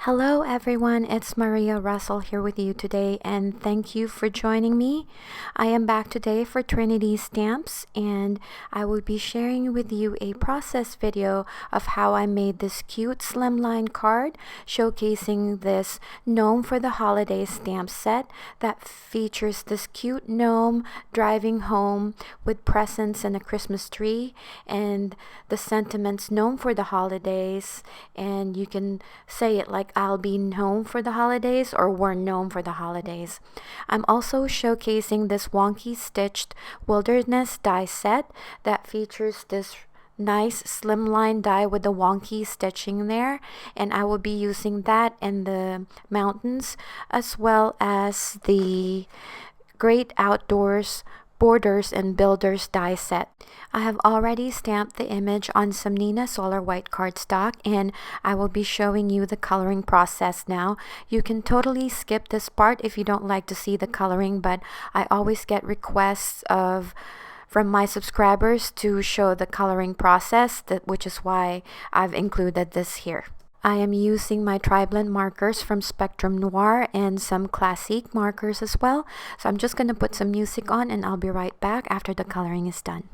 Hello everyone, it's Maria Russell here with you today, and thank you for joining me. I am back today for Trinity stamps, and I will be sharing with you a process video of how I made this cute slimline card showcasing this Gnome for the Holidays stamp set that features this cute gnome driving home with presents and a Christmas tree, and the sentiments Gnome for the Holidays, and you can say it like I'll be gnome for the holidays or we're gnome for the holidays. I'm also showcasing this Wonky stitched wilderness die set that features this nice slimline die with the wonky stitching there, and I will be using that in the mountains as well as the Great Outdoors Borders and Builders die set. I have already stamped the image on some Nina Solar white cardstock, and I will be showing you the coloring process now. You can totally skip this part if you don't like to see the coloring, but I always get requests from my subscribers to show the coloring process, which is why I've included this here. I am using my tri-blend markers from Spectrum Noir and some Classique markers as well. So I'm just going to put some music on and I'll be right back after the coloring is done.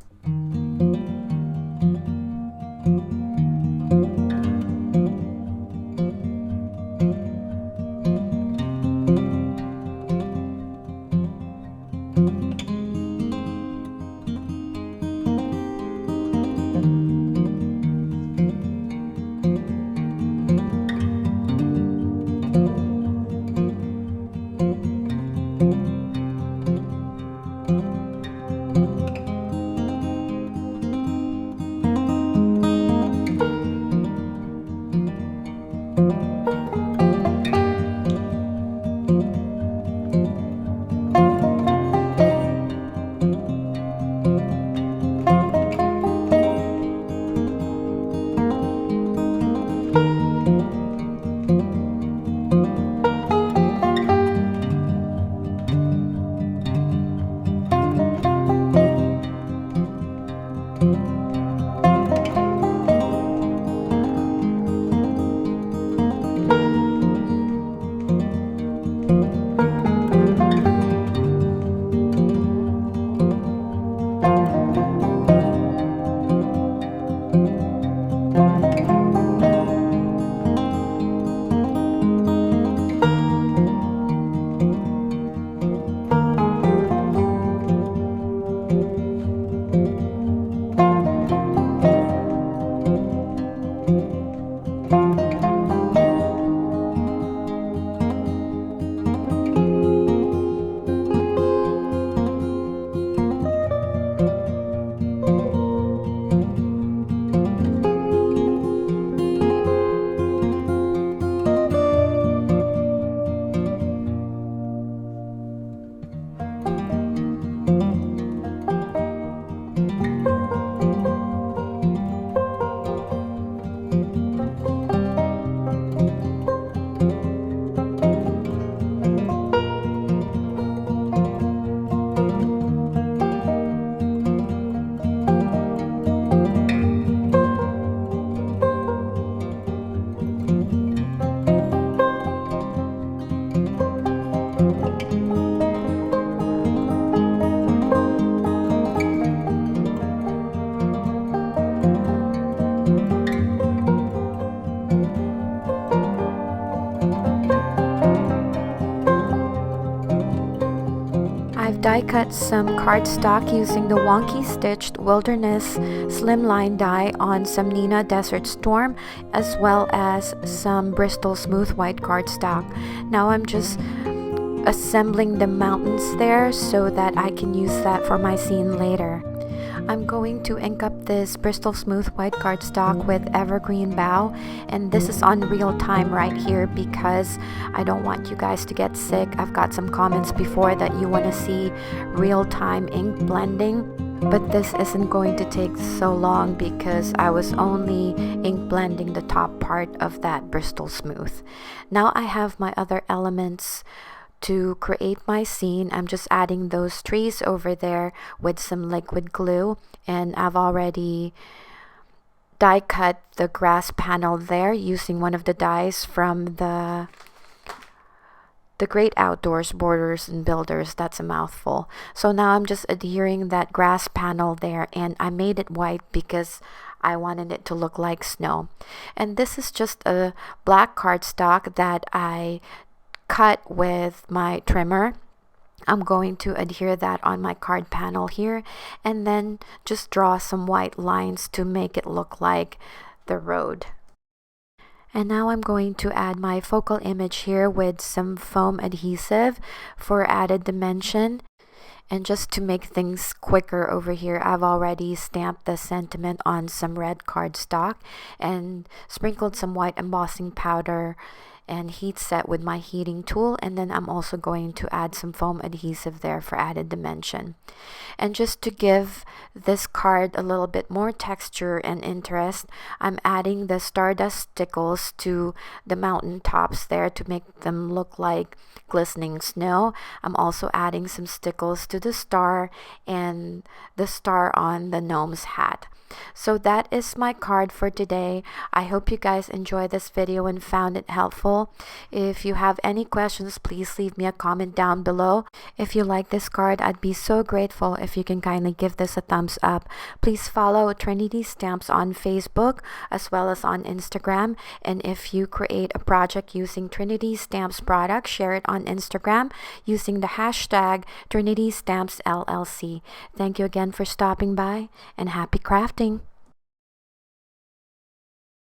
Die cut some cardstock using the Wonky stitched wilderness slimline die on some Nina Desert Storm as well as some Bristol smooth white cardstock. Now I'm just assembling the mountains there so that I can use that for my scene later. I'm going to ink up this Bristol smooth white cardstock with Evergreen Bough, and this is on real time right here because I don't want you guys to get sick. I've got some comments before that you want to see real time ink blending, but this isn't going to take so long because I was only ink blending the top part of that Bristol smooth. Now I have my other elements to create my scene. I'm just adding those trees over there with some liquid glue, and I've already die cut the grass panel there using one of the dies from the Great Outdoors Borders and Builders. That's a mouthful. So now I'm just adhering that grass panel there, and I made it white because I wanted it to look like snow. And this is just a black cardstock that I cut with my trimmer. I'm going to adhere that on my card panel here, and then just draw some white lines to make it look like the road. And now I'm going to add my focal image here with some foam adhesive for added dimension. And just to make things quicker over here, I've already stamped the sentiment on some red cardstock and sprinkled some white embossing powder and heat set with my heating tool. And then I'm also going to add some foam adhesive there for added dimension. And just to give this card a little bit more texture and interest, I'm adding the stardust stickles to the mountain tops there to make them look like glistening snow. I'm also adding some stickles to the star and the star on the gnome's hat. So that is my card for today. I hope you guys enjoyed this video and found it helpful. If you have any questions, please leave me a comment down below. If you like this card, I'd be so grateful if you can kindly give this a thumbs up. Please follow Trinity Stamps on Facebook as well as on Instagram. And if you create a project using Trinity Stamps product, share it on Instagram using the hashtag Trinity Stamps LLC. Thank you again for stopping by, and happy crafting!